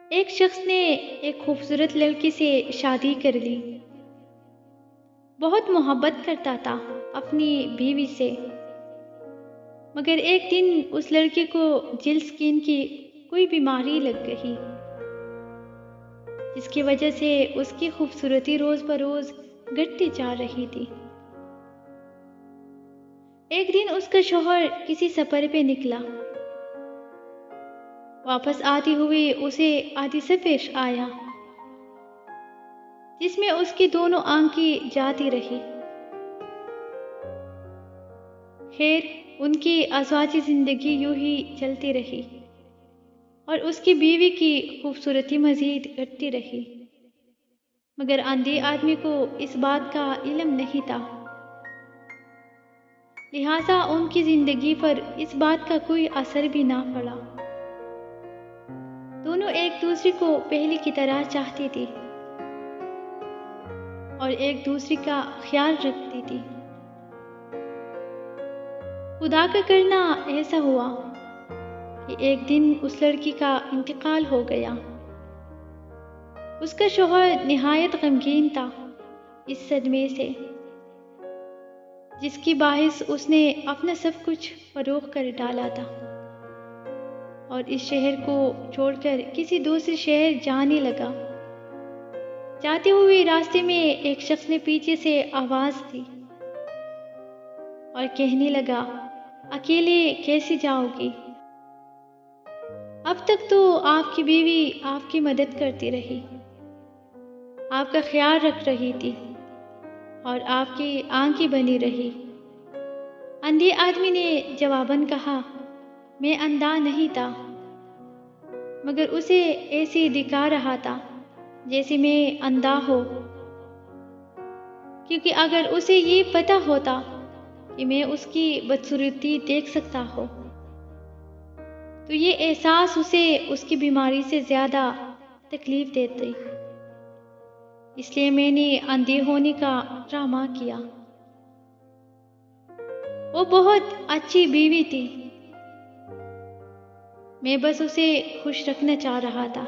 एक शख्स ने एक खूबसूरत लड़की से शादी कर ली। बहुत मोहब्बत करता था अपनी बीवी से। मगर एक दिन उस लड़की को जिल स्किन की कोई बीमारी लग गई, जिसकी वजह से उसकी खूबसूरती रोज बरोज घटती जा रही थी। एक दिन उसका शौहर किसी सफर पे निकला। वापस आते हुए उसे हादसा पेश आया, जिसमें उसकी दोनों आंखें जाती रही। खैर, उनकी आज़ादी जिंदगी यूं ही चलती रही और उसकी बीवी की खूबसूरती मजीद घटती रही। मगर अंधे आदमी को इस बात का इल्म नहीं था, लिहाजा उनकी जिंदगी पर इस बात का कोई असर भी ना पड़ा। दोनों एक दूसरे को पहले की तरह चाहती थी और एक दूसरे का ख्याल रखती थी। खुदा का करना ऐसा हुआ कि एक दिन उस लड़की का इंतकाल हो गया। उसका शौहर निहायत गमगीन था इस सदमे से, जिसकी बाहिस उसने अपना सब कुछ फरोख्त कर डाला था और इस शहर को छोड़कर किसी दूसरे शहर जाने लगा। जाते हुए रास्ते में एक शख्स ने पीछे से आवाज दी और कहने लगा, अकेले कैसे जाओगी? अब तक तो आपकी बीवी आपकी मदद करती रही, आपका ख्याल रख रही थी और आपकी आंखें बनी रही। अंधे आदमी ने जवाबन कहा, मैं अंधा नहीं था, मगर उसे ऐसे दिखा रहा था जैसे मैं अंधा हो, क्योंकि अगर उसे ये पता होता कि मैं उसकी बदसूरती देख सकता हो तो ये एहसास उसे उसकी बीमारी से ज़्यादा तकलीफ देती। इसलिए मैंने अंधे होने का ड्रामा किया। वो बहुत अच्छी बीवी थी, मैं बस उसे खुश रखना चाह रहा था।